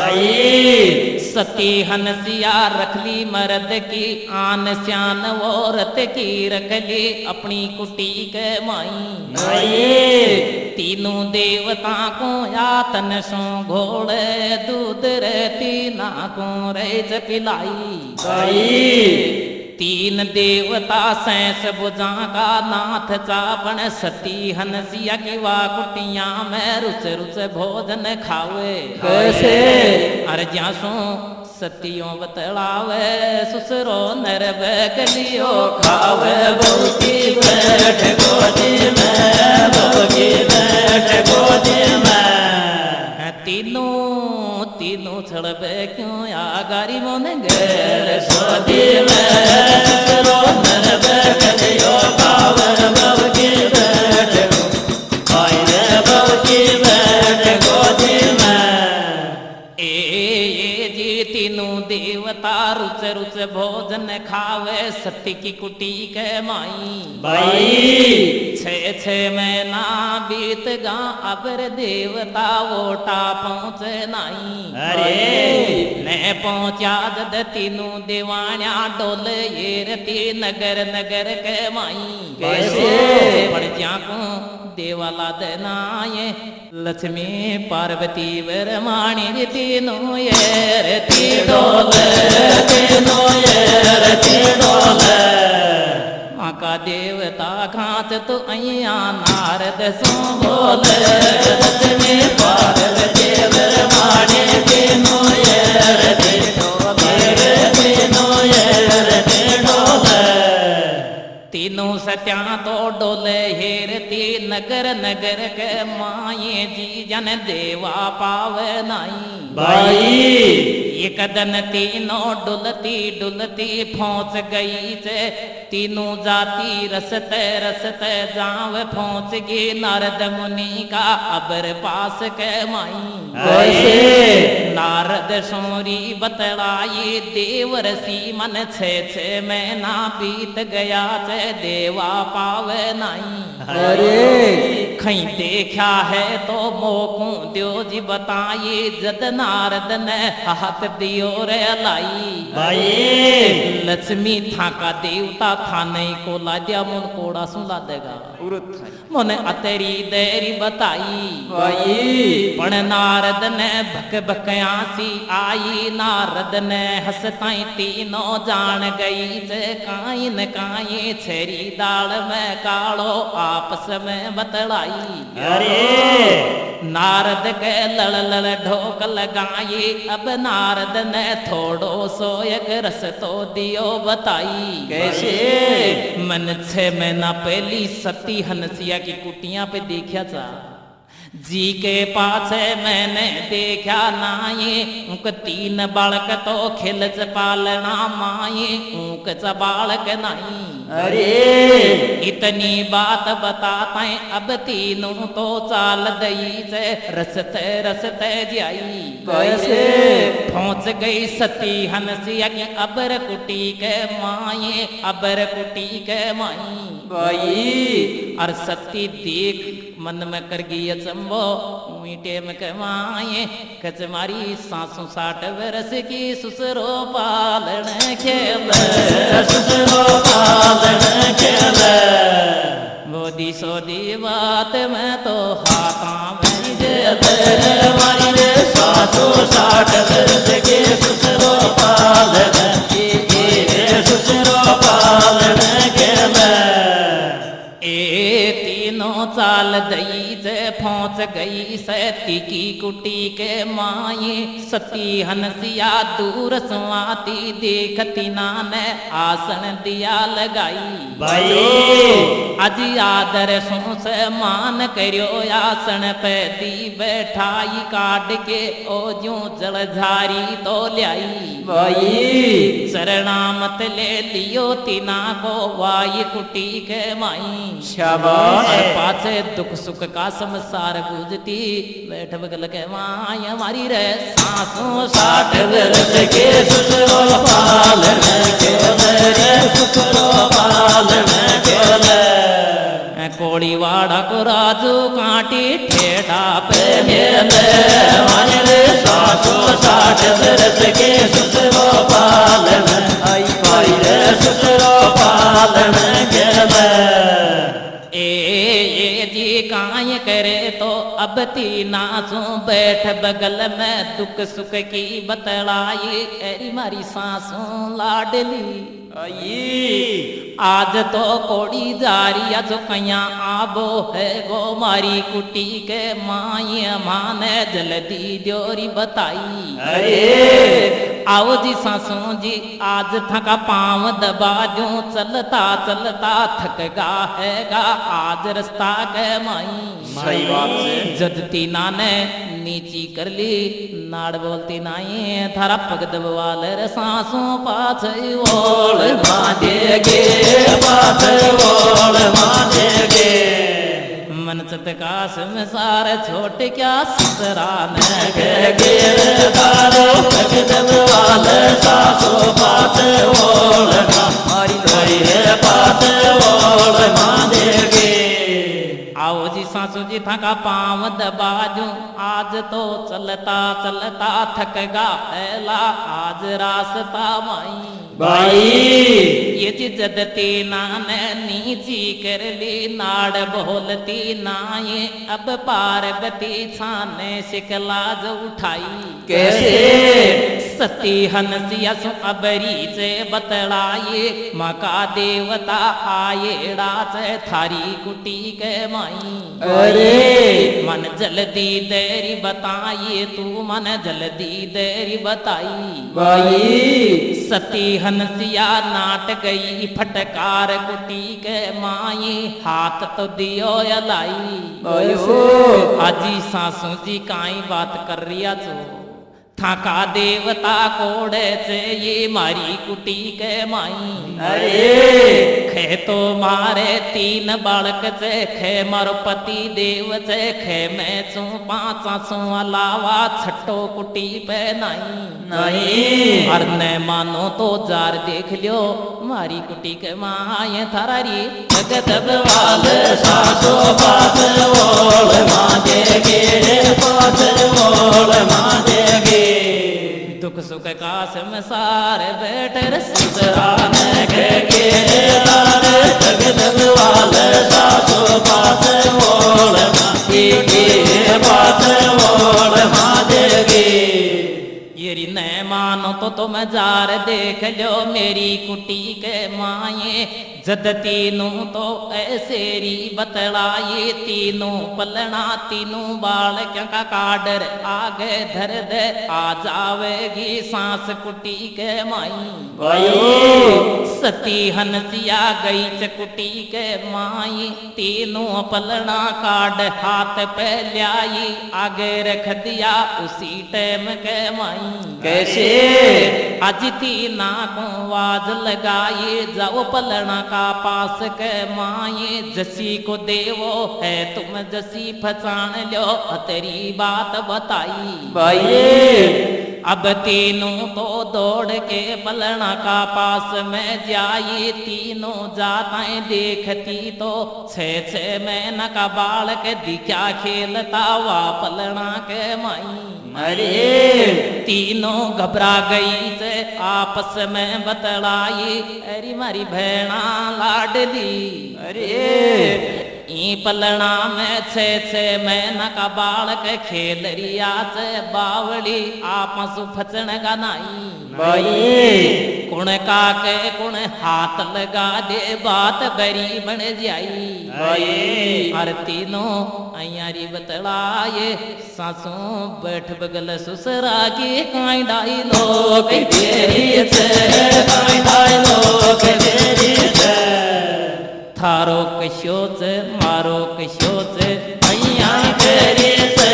S1: सती हंसिया रखली मर्द की आन श्यान औरत की रखली अपनी कुटी के माई तीनों देवता को यातन सो घोड़े दूध रहती ना को रेज पिलाई तीन देवता सैस बुझा का नाथ चापन सती हंसिया की वा कुटिया में रुच रुच भोजन खावे कैसे अरे जासो सतियों बतलावे सुसरो नरब गलियो खावे बहू की बैठ गोदी में बहू की बैठ गोदी में तीनों छड़बे क्यों आ गारी मोन घेर सोदी में सुसरो नरब गलियो खावे बहू की बैठ बहू की बैठ गोदी में तीनों देवता रुच रुच भोजन खावे सती की कुटी के माई छे महीना बीत गा अबर देवता वोटा पहुँचे नाई ने पहुँचा जद तीनों देवाण्या डोल येरती नगर नगर के माई कैसे पड़ जाको देवाला दनाये लक्ष्मी पार्वती वरमाणी तीनों येरती डोल तीनों येरती डोल माँ का देवता खात तो अया नारद सो बोल लक्ष्मी पार्वती वरमाणी तीनों येरती डोल तीनों येरती डोल तीनों सत्या तो डोले हेरती नगर नगर के माये जी जन देवा पावे नाई एक दन तीनों डुलती डुलती पहुँच गई से तीनों जाती रसते रसते जाव पहुँच गई नारद मुनि का अबर पास के माई नारद सोरी बतलाई देव रसी मन छे महीना बीत गया से देवा पावे नाई
S2: अरे
S1: खई देखा है तो मोकू दियो जी बताई जद नारद ने हाथ दियो रे लाई
S2: भाई
S1: लक्ष्मी था का देवता था नहीं को ला दिया मुन कोड़ा सुला देगा मोने अतेरी देरी बताई
S2: भाई
S1: पण नारद ने भक भकयासी आई नारद ने हंसताई तीनों जान गई जे काई न काई छेरी दाल में कालो आपस में बतलाई
S2: अरे
S1: नारद के लड़ लड़ ढोक लगाई अब नारद ने थोड़ो सो एक रस तो दियो बताई
S2: कैसे
S1: मन 6 महीना पहली सती हंसिया की कुटिया पे देखा था जी के पाछे मैंने देखा नाये उनक 3 बालक तो खिलच पालना माये उनक च बालक नहीं
S2: अरे
S1: इतनी बात बताते अब तीनों तो चाल दई से रसते जाई
S2: कैसे
S1: पहुंच गई सती हंसिया की अबर कुटी के माये अबर कुटी के माई
S2: भाई
S1: और सती देख मन में कर गई अचंबो मीटे में कमाए कच मारी सासू 60 वर्ष की ससुरो पालन खेल
S2: ससुरो पालन खेल
S1: बोदी सोदी बात में तो हाथा में जेल
S2: मारी रे सासू 60 वर्ष के ससुरो पालन ससुरो पालन खेल
S1: तीनों चाल दई से पहुंच गई सती की कुटी के माये सती हंसिया दूर सुआती देखती नाने आसन दिया लगाई
S2: भाई
S1: अजी आदर सो से मान करियो आसन पे दी बैठाई काट के ओ जो जलधारी तो ल्याई
S2: भाई
S1: शरणामत ले लियो तीना को वाई कुटी के माई
S2: शाबाश
S1: पाछे दुख सुख का संसार गुजती बैठ बगल के माया मारी रे सासों
S2: 60 वर्ष के ससुरो पालन खेल रे ससुरो पालन खेल
S1: कोड़ी वाड़ा को राजू काटी ठेठा पे
S2: खेल मारी रे सासू 60 वर्ष के ससुरो पालन आई रे ससुरो पालन खेल
S1: ये जी काय करे तो अब तीना सो बैठ बगल में दुख सुख की बतलाई एरी मारी सासों लाडली आज तो कोड़ी जारिया जो कया आबो है गो मारी कुटी के माई माने जल्दी द्योरी बताई
S2: अरे
S1: आओ जी सासों जी आज थका पाँव दबा जो चलता चलता थक गा हैगा आज रास्ता के माई
S2: सही बात है
S1: जद तीना ने नीची कर ली नाड़ बोलती नाई थारा पग दबवाल रे सासों पाछ ओल
S2: मादेगे बात ओल मादेगे
S1: मन चतकाश में सारे छोट क्या ससुरा ने
S2: गे दारो पग दबवाल सासो बात ओल मारी रे बात ओल मादेगे
S1: आओ जी सासू जी थका पाँव दबा दूं आज तो चलता चलता थक गा पहला आज रास्ता माई
S2: भाई
S1: ये जी जदती नाने नीची कर ली नाड़ बोलती नाये अब पार्वती छाने शिकला जो उठाई
S2: कैसे
S1: सती हंसिया सु अबरी से बतलाये मका देवता आये से थारी कुटी के माई
S2: अरे
S1: मन जल्दी देरी बताइए तू मन जल्दी देरी बताई
S2: भाई
S1: सती हंसिया नाट गई फटकार कुटी के माई हाथ तो दियो लाई आजी सासू जी काई बात कर रिया जो थाका देवता कोड़े से ये मारी कुटी के माई
S2: अरे
S1: खे तो मारे 3 बालक से खे मारो पति देव से खे मैं चू 5 अलावा छठो कुटी पे नहीं और न मानो तो जार देख लियो मारी कुटी के माए थारी जगत वाल
S2: सास
S1: का समसार बैठर ससुराल
S2: के तारे जग जग वाले सासो पास ओढ़ माती के पास ओढ़ मातेगी।
S1: येरी न मानो तो तुम जार देख लो मेरी कुटी के माये जद तीनों तो ऐसेरी बतलाये तीनों पलना तीनों बालक का काडर आगे धर दे आ जावेगी सांस कुटी के माई। सती हंसिया गई चकुटी के माई तीनों पलना काड हाथ पे ल्याई आगे रख दिया उसी टाइम के माई।
S2: कैसे
S1: आज तीना को वाज लगाए जाओ पलना का पास के माये जसी को देवो है तुम जसी पहचान लो तेरी बात बताई।
S2: भाई
S1: अब तीनों तो दौड़ के पलना का पास में जाई तीनों जाताएं देखती तो 6-6 महीना का बालक दिखा खेलता हुआ पलना के माई।
S2: अरे
S1: तीनों घबरा गई से आपस में बतलाई अरे मारी भेणा लाडली।
S2: अरे
S1: ई पलना में 6-6 महीना का बालक खेल रिया से बावली आपस फचन गनाई।
S2: भाई
S1: कुण काके कुण हाथ लगा दे बात बरी बन जाई।
S2: भाई
S1: हर तीनों अयारी बतलाए सासों बैठ बगल सुसरा के काई डाई लोग तेरी से
S2: काई डाई लोग तेरी से
S1: थारो कशोच मारो कशोच
S2: मैया तेरी से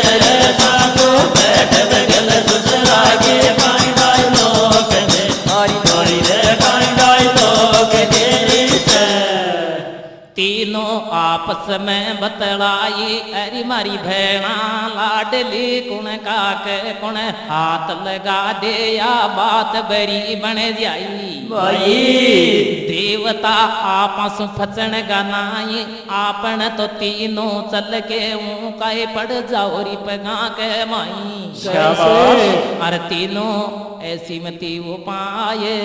S2: सासो बैठ बगल सुसरा के काई डाई लोग तेरी रे काई डाई लोग तेरी से।
S1: तीनों आपस में बतलाई अरे मारी भेणा लाडली कुण काके कुण हाथ लगा दे या बात बरी बन जाई।
S2: भाई
S1: देवता आपस फचन गनाई आपन तो तीनों चल के काए पड़ जाओ री पगा के माई।
S2: शाबाश
S1: अरे तीनों ऐसी मती वो पाए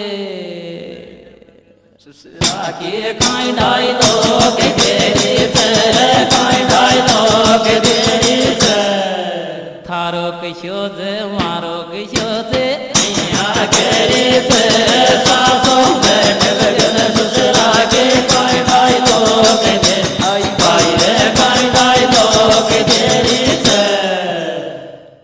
S2: के काई डाई लोग तेरी से काई डाई लोग तेरी से
S1: थारो कशोज मारो कशोज
S2: मैया तेरी से सासो बैठ बगल सुसरा के काई डाई लोग तेरी भाई रे काई डाई लोग तेरी से।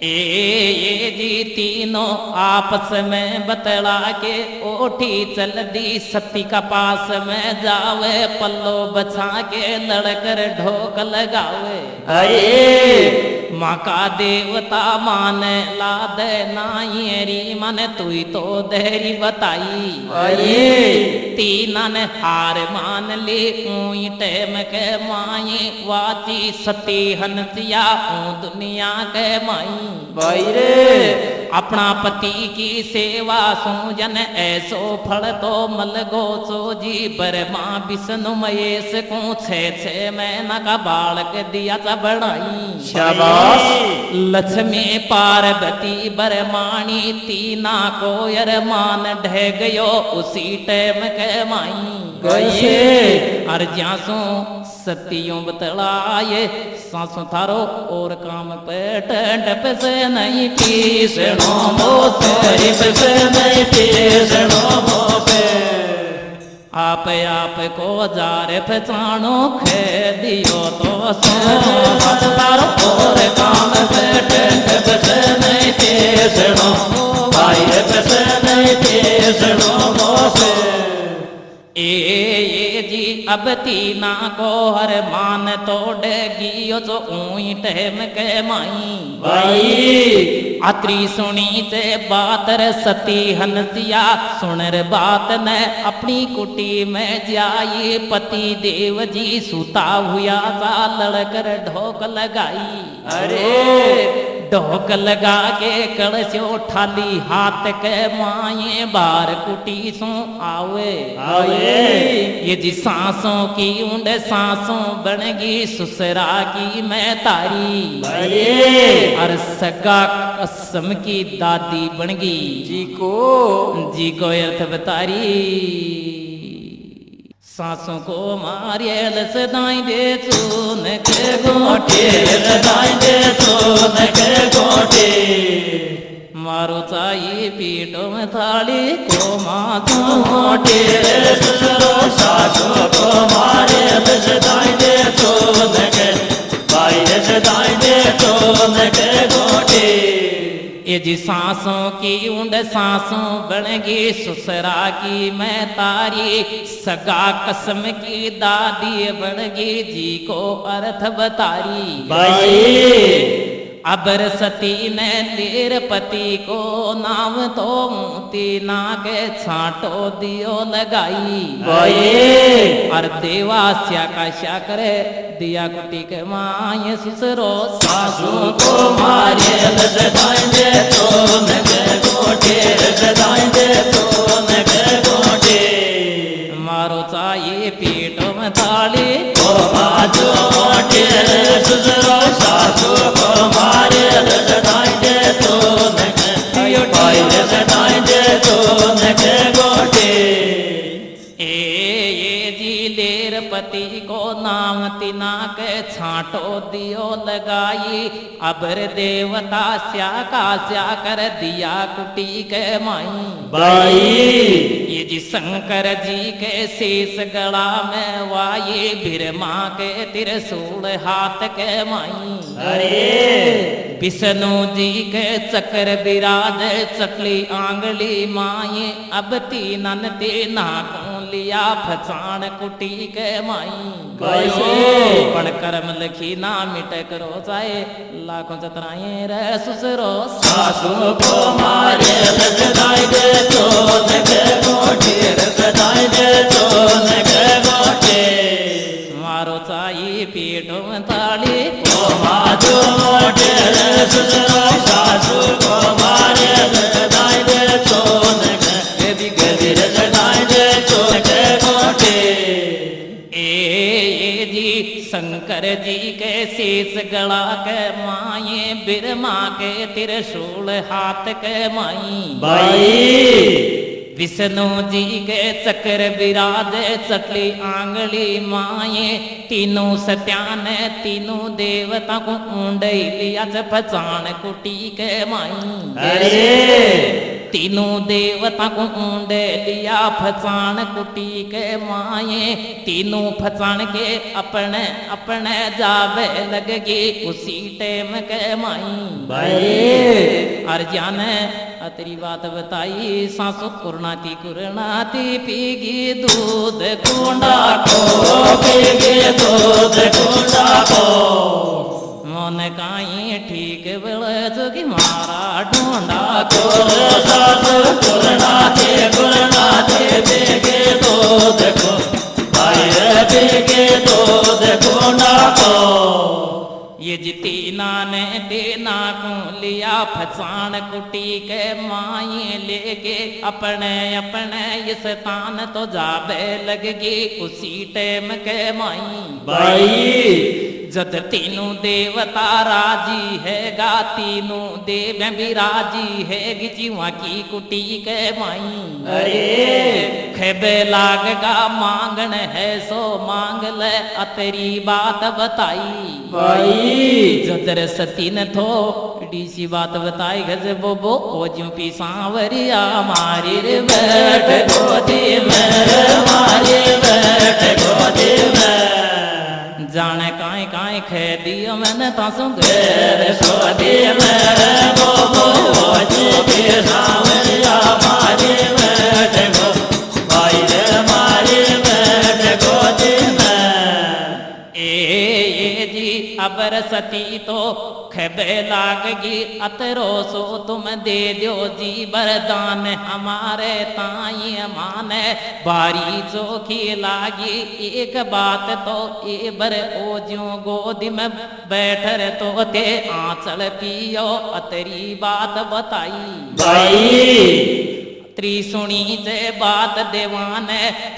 S1: ये जी तीनों आपस में बतला के ओठी चल दी सती का पास में जावे पल्लो बचा के लड़कर ढोक लगावे।
S2: अरे
S1: माँ का देवता मान ला दे नायरी मन तुई तो देरी बताई।
S2: अरे
S1: तीना ने हार मान ली ऊई टेम के माई वाची सती हंसिया दुनिया के माई।
S2: भाई रे
S1: अपना पति की सेवा सूजन ऐसो फल तो मलगो सो जी बरमा विष्णु महेश को 6-6 महीना का बालक दिया था बढ़ाई।
S2: शाबाश
S1: लक्ष्मी पार्वती बरमाणी तीना को अरमान ढह गयो उसी टाइम के माई।
S2: कैसे
S1: अर्जासों सतियों बतलाए सांसों थारो और काम पेट डप से नहीं पीसनो मोरी
S2: से नहीं पीसनो मोपे
S1: आप को जार पहचानो खे दियो तो सो तारो
S2: और काम पेट डप से नहीं पीसनो भाई से नहीं पीसनो मोसे।
S1: ये जी अब तीना को हर मान तोड़ेगी यो जो ऊई टहम के माई।
S2: भाई
S1: अत्री सुनी से बात रे सती हंसिया सुनर बात ने अपनी कुटी में जाई पति देव जी सुता हुआ सा लड़कर ढोक लगाई।
S2: अरे
S1: ढोक लगा के कड़स्यो ठाली हाथ के माए बार कुटी सो आवे ये जी सांसों की ऊंड सांसों बनगी ससुरा की मैं तारी और सगा कसम की दादी बनगी जी को अर्थ बतारी सांसों को मारे लसदाई दे चून के गोटे
S2: लसदाई दे चून के गोटे
S1: मारो चाहिए पीठों में थाली को माथो
S2: मोटे ससुरो सासू को मारे लसदाई दे चून के भाई लसदाई दे चून के गोटे
S1: ये जी सांसों की ऊंड सांसों बनगी ससुरा की मैं तारी सगा कसम की दादी बनगी जी को अर्थ बतारी
S2: भाई
S1: अबर सती ने लेर पति को नाम तो मोती नागे छाटो दियो लगाई और देवास्या का शाकर दिया कुटी के माय सिसरो
S2: सासू को मारे लसदाई दे चून के गोटे लसदाई दे चून के गोटे
S1: मारो चाहिए पीठों में थाली
S2: को माजो मोटे ससुरो सासू को मारे लसदाई दे चून के भाई लसदाई दे चून के गोटे
S1: ये जी लेर पति को नाम तिना के छाटो दियो लगाई अबर देवता स्या का स्या कर दिया कुटी के माई ये जी शंकर जी के शीश गला में वाये बिरमा के त्रिशूल हाथ के माई विष्णु जी के चक्र विराज चकली आंगली माए अब तीनन तीना को लिया फसाण कुटी के माई पण कर्म लिखी ना मिट करो चाहे लाखों चतराए रे ससुरो
S2: सासू को मारे लसदाई दे चून के गोटे लसदाई दे चून के गोटे
S1: मारो चाहिए पीठों में ताली
S2: को माजो मोटे ससुरो सासू को मारे लसदाई दे चून के गदी लसदाई दे चून के गोटे
S1: ये जी शंकर जी के शीश गला के माए बिरमा के त्रिशूल हाथ के माई विष्णु जी के चक्र विराज चकली आंगली माए तीनों सत्यान तीनों देवता को ऊंडई लिया पहचान कुटी के माई तीनों देवता को ऊंडे लिया फचान कुटी के माए तीनों फचान के अपने अपने जावे लगगी उसी टाइम के माई और जाने तेरी बात बताई सासु कुरनाती पीगी दूध कुंडा को
S2: पीगी दूध कुंडा को
S1: मन काई ठीक बेले जोगी मारा ढूंढा को
S2: सासु कुरनाती पीगी दूध को भाई पीगी दूध कुंडा को
S1: ये जितीना ने देना को लिया फसाण कुटी के माए लेके अपने अपने इस तान तो जाबे लगगी उसी टाइम के माई जद तीनों देवता राजी है गा तीनों देव भी राजी है जीवा की कुटी के माई खेबे लाग गा मांगन है सो मांग ले अतरी बात बताई जदर सती न थो सी बात बताई गज बोबो ओ ज्यों पी सांवरिया मारी रे बैठ गोदी में मारी बैठ गोदी में जाने काई काई खे दियो मैंने तासु घेर सोदी में बोबो ओ ज्यों पी सांवरिया मारी बैठ गो भाई रे मारी बैठ गोदी में ए जी अबर सती तो खबे लागगी अतरो सो तुम दे दो जी वरदान हमारे ताई माने बारी चोखी लागी एक बात तो ए बर ओ ज्यों गोदी में बैठर तो ते आंचल पियो अतरी बात बताई
S2: भाई
S1: त्री सुनी जे बात देवान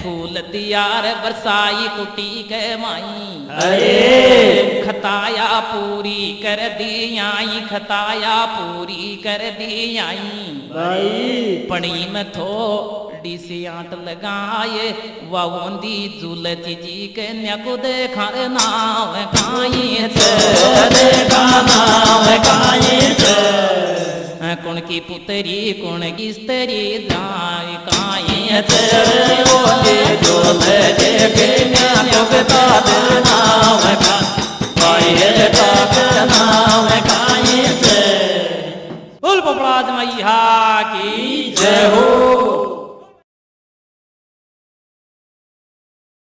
S1: फूल दियार बरसाई कुटी के माई
S2: अरे
S1: खताया पूरी कर दी आई खताया पूरी कर दी आई
S2: भाई
S1: पणी में थोड़ी सी आंट लगाए वाउंदी झूल जी के न्यकु देखा नाव काई
S2: देखा नाव काई
S1: कुण की पुतरी कुण की स्त्री जाय काई
S2: तेरे ओले जो ले के न्यायोगता दे नाव काई का नाव काई से
S1: बोल बबराज मैया की
S2: जय हो।